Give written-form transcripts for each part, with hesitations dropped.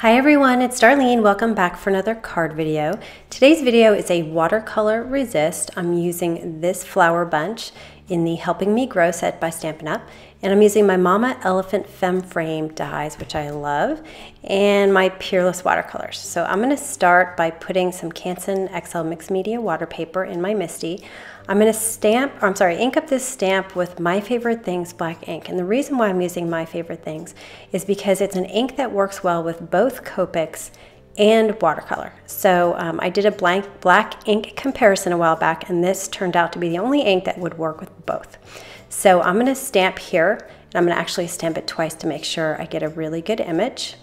Hi everyone, it's Darlene. Welcome back for another card video. Today's video is a watercolor resist. I'm using this flower bunch in the Helping Me Grow set by Stampin' Up! And I'm using my Mama Elephant Femme Frame dies, which I love, and my Peerless watercolors. So I'm going to start by putting some Canson XL Mixed Media water paper in my MISTI. I'm going to ink up this stamp with My Favorite Things black ink. And the reason why I'm using My Favorite Things is because it's an ink that works well with both Copics and watercolor. So I did a black ink comparison a while back, and this turned out to be the only ink that would work with both. So I'm going to stamp here, and I'm going to actually stamp it twice to make sure I get a really good image.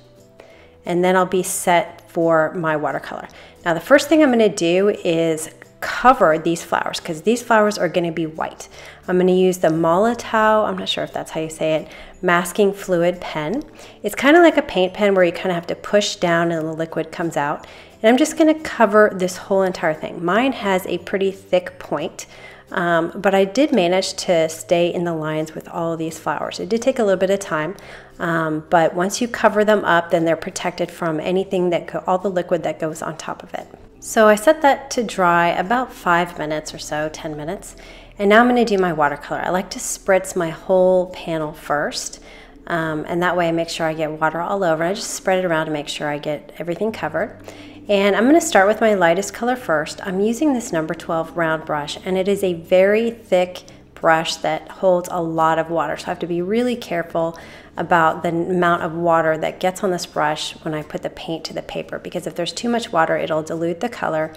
And then I'll be set for my watercolor. Now the first thing I'm going to do is cover these flowers, because these flowers are going to be white. I'm going to use the Molotow, I'm not sure if that's how you say it, masking fluid pen. It's kind of like a paint pen where you kind of have to push down and the liquid comes out. And I'm just going to cover this whole entire thing. Mine has a pretty thick point, but I did manage to stay in the lines with all of these flowers. It did take a little bit of time, but once you cover them up, then they're protected from anything all the liquid that goes on top of it. So I set that to dry about 5 minutes or so, 10 minutes. And now I'm going to do my watercolor. I like to spritz my whole panel first, and that way I make sure I get water all over. I just spread it around to make sure I get everything covered. And I'm going to start with my lightest color first. I'm using this number 12 round brush, and it is a very thick brush that holds a lot of water. So I have to be really careful about the amount of water that gets on this brush when I put the paint to the paper, because if there's too much water, it'll dilute the color,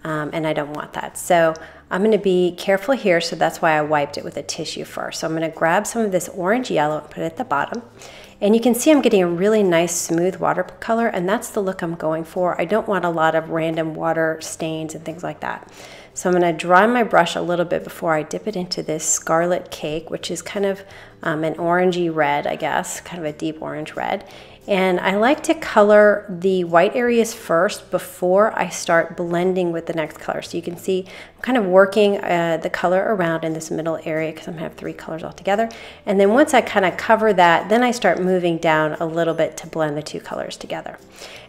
and I don't want that. So I'm going to be careful here, so that's why I wiped it with a tissue first. So I'm going to grab some of this orange yellow and put it at the bottom. And you can see I'm getting a really nice smooth watercolor, and that's the look I'm going for. I don't want a lot of random water stains and things like that. So I'm going to dry my brush a little bit before I dip it into this Scarlet Cake, which is kind of an orangey red, I guess, kind of a deep orange red. And I like to color the white areas first before I start blending with the next color. So you can see I'm kind of working the color around in this middle area, because I'm going to have 3 colors all together. And then once I kind of cover that, then I start moving down a little bit to blend the 2 colors together.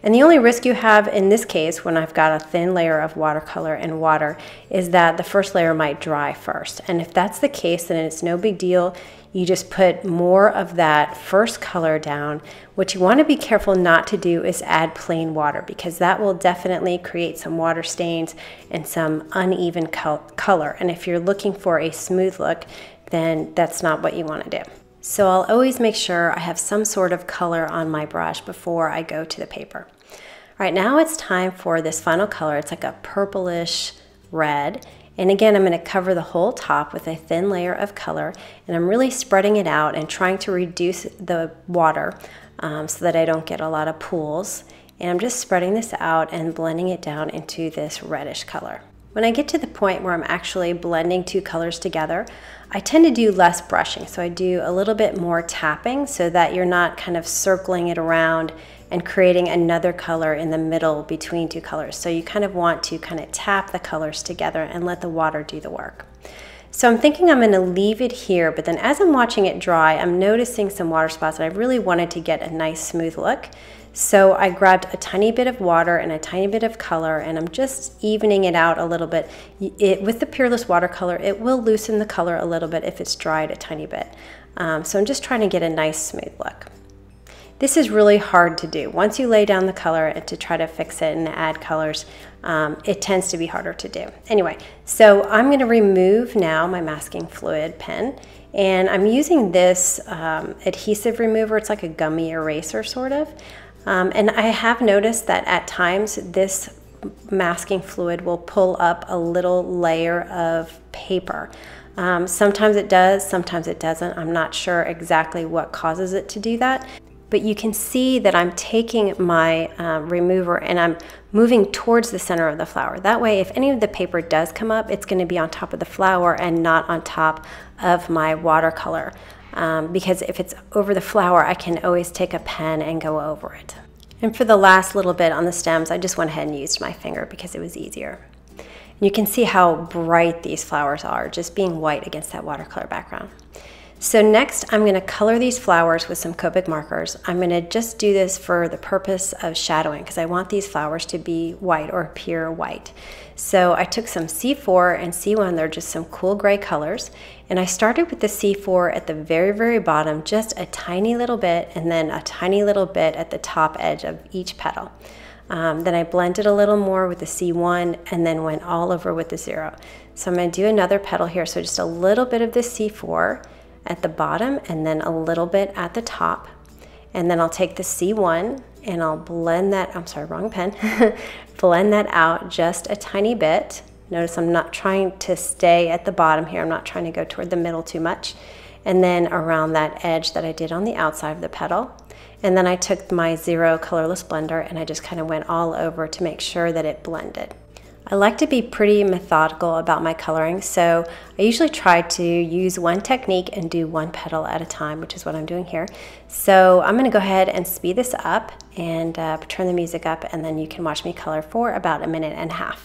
And the only risk you have in this case, when I've got a thin layer of watercolor and water, is that the first layer might dry first. And if that's the case, then it's no big deal. You just put more of that first color down. What you want to be careful not to do is add plain water, because that will definitely create some water stains and some uneven color. And if you're looking for a smooth look, then that's not what you want to do. So I'll always make sure I have some sort of color on my brush before I go to the paper. All right, now it's time for this final color. It's like a purplish red. And again, I'm going to cover the whole top with a thin layer of color, and I'm really spreading it out and trying to reduce the water so that I don't get a lot of pools. And I'm just spreading this out and blending it down into this reddish color. When I get to the point where I'm actually blending 2 colors together, I tend to do less brushing. So I do a little bit more tapping so that you're not kind of circling it around and creating another color in the middle between 2 colors. So you kind of want to kind of tap the colors together and let the water do the work. So I'm thinking I'm going to leave it here, but then as I'm watching it dry, I'm noticing some water spots, and I really wanted to get a nice smooth look. So I grabbed a tiny bit of water and a tiny bit of color, and I'm just evening it out a little bit. With the Peerless watercolor, it will loosen the color a little bit if it's dried a tiny bit. So I'm just trying to get a nice smooth look. This is really hard to do. Once you lay down the color and to try to fix it and add colors, it tends to be harder to do. Anyway, so I'm going to remove now my masking fluid pen, and I'm using this adhesive remover. It's like a gummy eraser sort of. And I have noticed that at times this masking fluid will pull up a little layer of paper. Sometimes it does, sometimes it doesn't. I'm not sure exactly what causes it to do that. But you can see that I'm taking my remover and I'm moving towards the center of the flower. That way, if any of the paper does come up, it's going to be on top of the flower and not on top of my watercolor. Because if it's over the flower, I can always take a pen and go over it. And for the last little bit on the stems, I just went ahead and used my finger because it was easier. And you can see how bright these flowers are, just being white against that watercolor background. So next I'm going to color these flowers with some Copic markers. I'm going to just do this for the purpose of shadowing because I want these flowers to be white or appear white. So I took some C4 and C1, they're just some cool gray colors, and I started with the C4 at the very bottom, just a tiny little bit, and then a tiny little bit at the top edge of each petal. Then I blended a little more with the C1 and then went all over with the 0. So I'm going to do another petal here, so just a little bit of the C4 at the bottom and then a little bit at the top. And then I'll take the C1 and I'll blend that, I'm sorry, wrong pen, blend that out just a tiny bit. Notice I'm not trying to stay at the bottom here. I'm not trying to go toward the middle too much. And then around that edge that I did on the outside of the petal. And then I took my 0 colorless blender and I just kind of went all over to make sure that it blended. I like to be pretty methodical about my coloring, so I usually try to use one technique and do one petal at a time, which is what I'm doing here. So I'm going to go ahead and speed this up and turn the music up, and then you can watch me color for about 1.5 minutes.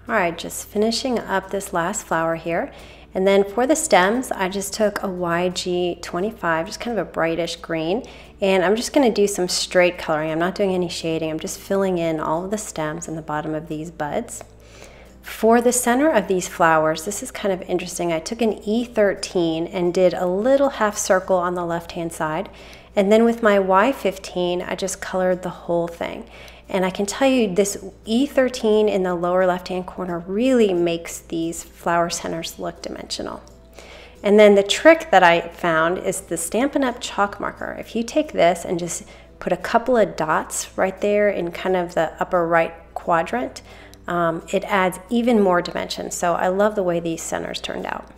All right, just finishing up this last flower here. And then for the stems, I just took a YG25, just kind of a brightish green, and I'm just gonna do some straight coloring. I'm not doing any shading. I'm just filling in all of the stems in the bottom of these buds. For the center of these flowers, this is kind of interesting. I took an E13 and did a little half circle on the left-hand side. And then with my Y15, I just colored the whole thing. And I can tell you this E13 in the lower left-hand corner really makes these flower centers look dimensional. And then the trick that I found is the Stampin' Up! Chalk marker. If you take this and just put a couple of dots right there in kind of the upper right quadrant, it adds even more dimension. So I love the way these centers turned out.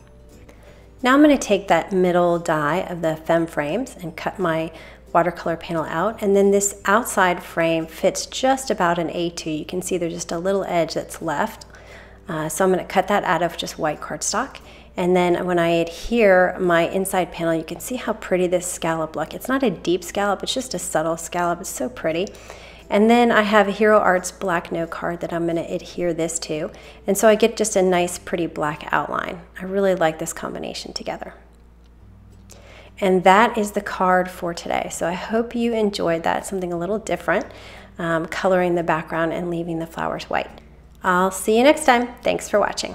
Now I'm going to take that middle die of the femme frames and cut my watercolor panel out, and then this outside frame fits just about an A2. You can see there's just a little edge that's left. So I'm going to cut that out of just white cardstock. And then when I adhere my inside panel, you can see how pretty this scallop looks. It's not a deep scallop, it's just a subtle scallop. It's so pretty. And then I have a Hero Arts black note card that I'm going to adhere this to. And so I get just a nice pretty black outline. I really like this combination together. And that is the card for today. So I hope you enjoyed that, something a little different, coloring the background and leaving the flowers white. I'll see you next time. Thanks for watching.